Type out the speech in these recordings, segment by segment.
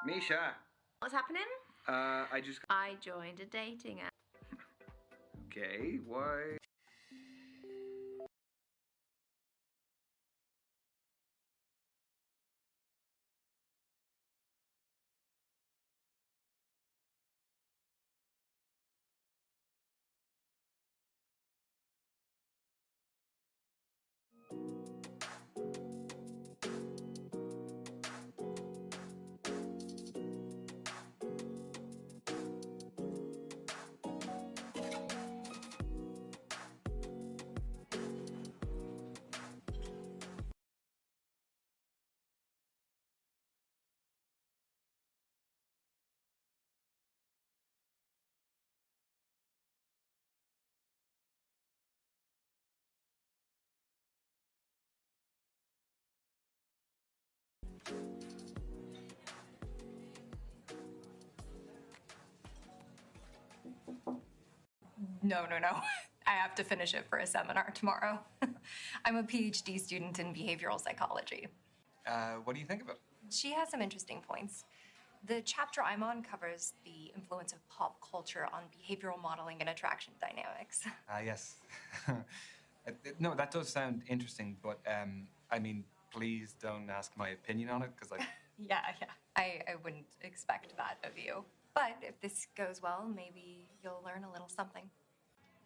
Misha! What's happening? I joined a dating app. Okay, why? No. I have to finish it for a seminar tomorrow. I'm a PhD student in behavioral psychology. What do you think of it? She has some interesting points. The chapter I'm on covers the influence of pop culture on behavioral modeling and attraction dynamics. Yes. No, that does sound interesting, but I mean, please don't ask my opinion on it, because Yeah. I wouldn't expect that of you. But if this goes well, maybe you'll learn a little something.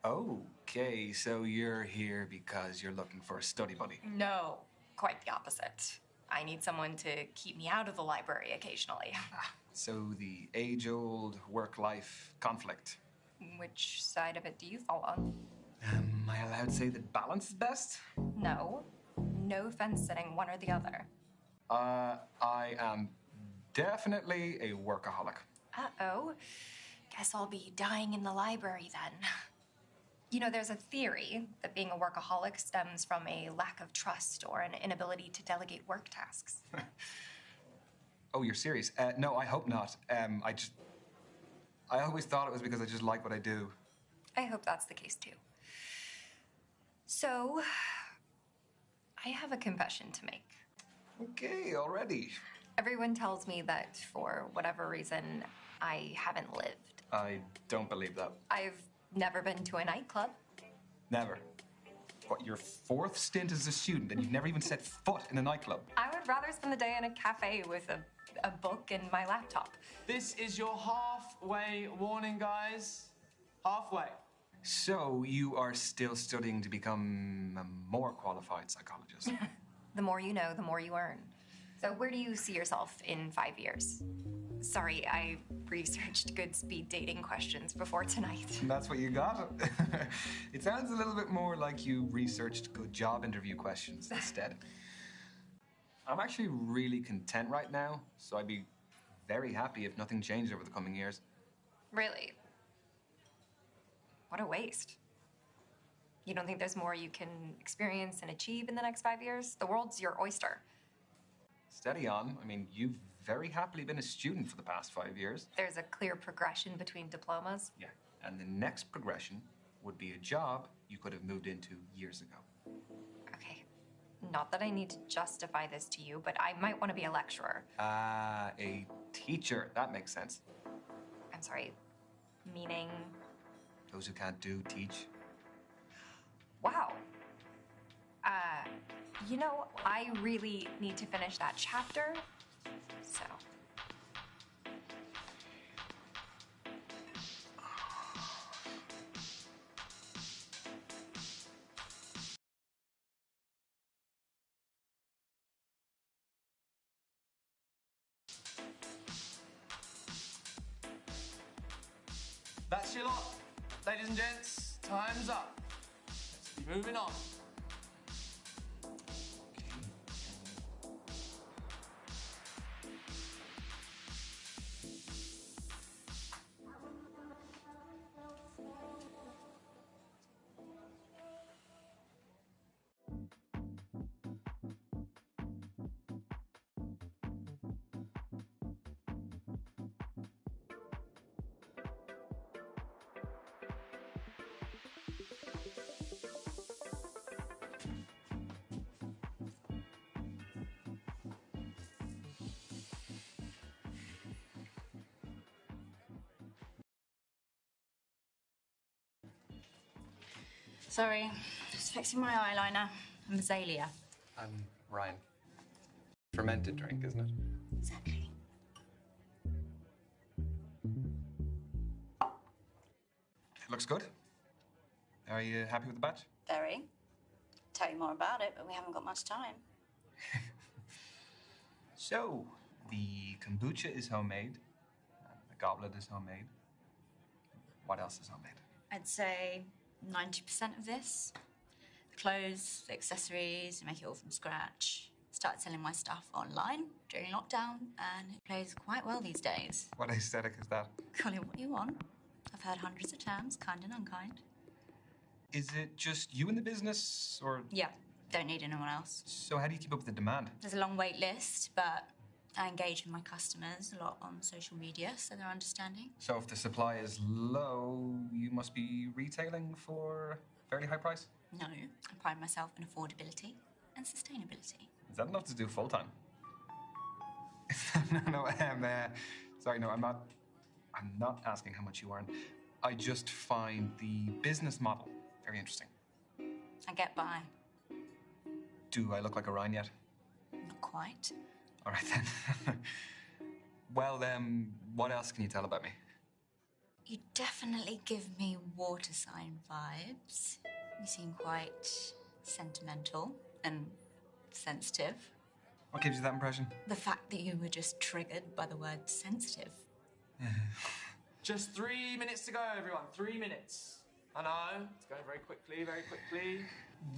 Okay, so you're here because you're looking for a study buddy. No, quite the opposite. I need someone to keep me out of the library occasionally. So the age-old work-life conflict. Which side of it do you fall on? Am I allowed to say that balance is best? No fence sitting, one or the other. I am definitely a workaholic. Uh-oh. Guess I'll be dying in the library then. You know, there's a theory that being a workaholic stems from a lack of trust or an inability to delegate work tasks. Oh, you're serious? No, I hope not. I always thought it was because I just like what I do. I hope that's the case too. So, I have a confession to make. Okay, already. Everyone tells me that for whatever reason, I haven't lived. I don't believe that. I've never been to a nightclub. Never. What, your fourth stint as a student and you've never even set foot in a nightclub? I would rather spend the day in a cafe with a book and my laptop. This is your halfway warning, guys. Halfway. So you are still studying to become a more qualified psychologist? The more you know, the more you earn. So where do you see yourself in 5 years? Sorry, I researched good speed dating questions before tonight. That's what you got? It sounds a little bit more like you researched good job interview questions instead. I'm actually really content right now, so I'd be very happy if nothing changed over the coming years. Really? What a waste. You don't think there's more you can experience and achieve in the next 5 years? The world's your oyster. Steady on. I mean, you've very happily been a student for the past 5 years. There's a clear progression between diplomas. Yeah, and the next progression would be a job you could have moved into years ago. Okay. Not that I need to justify this to you, but I might want to be a lecturer. A teacher. That makes sense. I'm sorry. Meaning? Those who can't do, teach. Wow. You know, I really need to finish that chapter, so. That's your lot. Ladies and gents, time's up. Let's be moving on. Sorry, just fixing my eyeliner. I'm Azalea. I'm Ryan. Fermented drink, isn't it? Exactly. It looks good. Are you happy with the batch? Very. Tell you more about it, but we haven't got much time. So, the kombucha is homemade. The goblet is homemade. What else is homemade? I'd say 90% of this. The clothes, the accessories, I make it all from scratch. Started selling my stuff online during lockdown, and it plays quite well these days. What aesthetic is that? Call it what you want. I've heard hundreds of terms, kind and unkind. Is it just you in the business, or...? Yeah, don't need anyone else. So how do you keep up with the demand? There's a long wait list, but I engage with my customers a lot on social media, so they're understanding. So if the supply is low, you must be retailing for a fairly high price? No, I pride myself in affordability and sustainability. Is that enough to do full-time? No, sorry, no, I'm not asking how much you earn. I just find the business model very interesting. I get by. Do I look like a Ryan yet? Not quite. All right, then. Well, what else can you tell about me? You definitely give me water sign vibes. You seem quite sentimental and sensitive. What gives you that impression? The fact that you were just triggered by the word sensitive. Just 3 minutes to go, everyone. 3 minutes. I know, it's going very quickly, very quickly.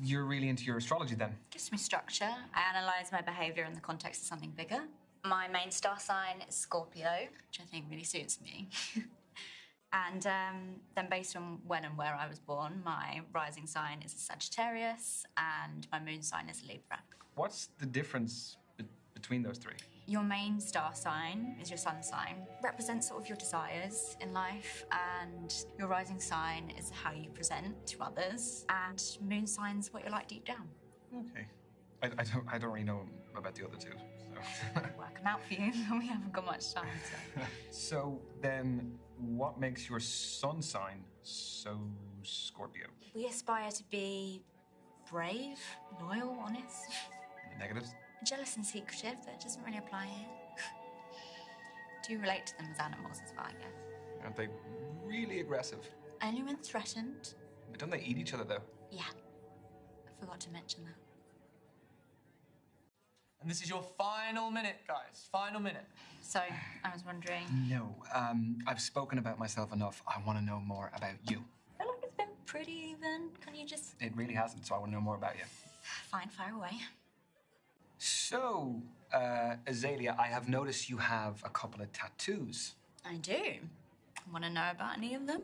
You're really into your astrology, then? Gives me structure. I analyse my behaviour in the context of something bigger. My main star sign is Scorpio, which I think really suits me. And then based on when and where I was born, my rising sign is a Sagittarius and my moon sign is a Libra. What's the difference between those three? Your main star sign is your sun sign. Represents sort of your desires in life, and your rising sign is how you present to others, and moon sign's what you're like deep down. Okay. I don't really know about the other two, so... Working out for you, we haven't got much time, so... So then, what makes your sun sign so Scorpio? We aspire to be brave, loyal, honest. Any negatives? Jealous and secretive, but it doesn't really apply here. Do you relate to them as animals as well, I guess? Aren't they really aggressive? Only when threatened. But don't they eat each other, though? Yeah. I forgot to mention that. And this is your final minute, guys. Final minute. So, I was wondering... No, I've spoken about myself enough. I want to know more about you. I feel like it's been pretty even. Can you just... It really hasn't, so I want to know more about you. Fine, fire away. So, Azalea, I have noticed you have a couple of tattoos. I do. Want to know about any of them?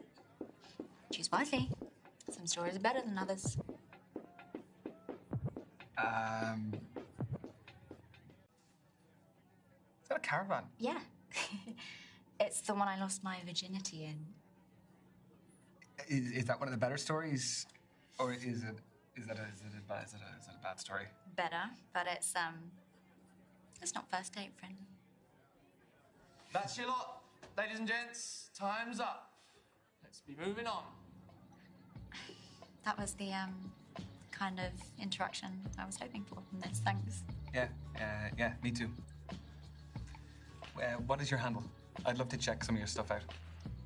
Choose wisely. Some stories are better than others. Is that a caravan? Yeah. It's the one I lost my virginity in. Is that one of the better stories? Or is it a bad story? Better, but it's not first date friendly. That's your lot, ladies and gents. Time's up. Let's be moving on. That was the kind of interaction I was hoping for from this. Thanks. Yeah, me too. What is your handle? I'd love to check some of your stuff out.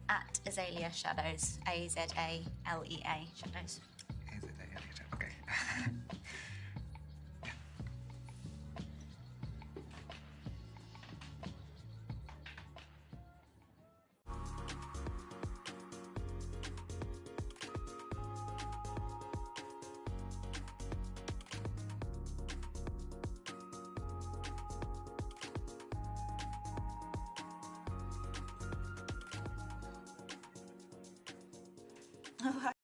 At Azalea Shadows. A-Z-A-L-E-A Shadows. Okay.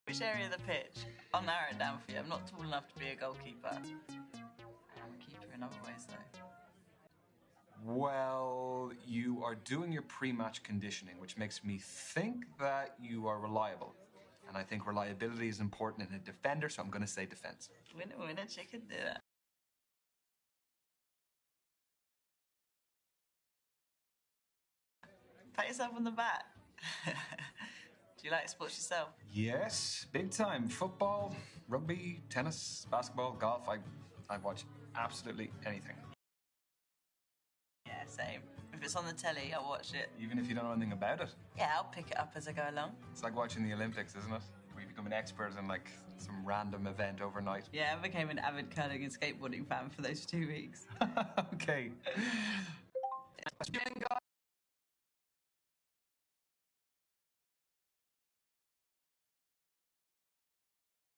Which area of the pitch? I'll narrow it down for you. I'm not tall enough to be a goalkeeper. I am a keeper in other ways, though. Well, you are doing your pre-match conditioning, which makes me think that you are reliable. And I think reliability is important in a defender, so I'm going to say defense. Winner, chicken dinner. Pat yourself on the back. Do Do you like sports yourself? Yes, big time. Football, rugby, tennis, basketball, golf. I watch absolutely anything. Yeah, same. If it's on the telly, I'll watch it. Even if you don't know anything about it. Yeah, I'll pick it up as I go along. It's like watching the Olympics, isn't it? Where you become an expert in like some random event overnight. Yeah, I became an avid curling and skateboarding fan for those 2 weeks. Okay.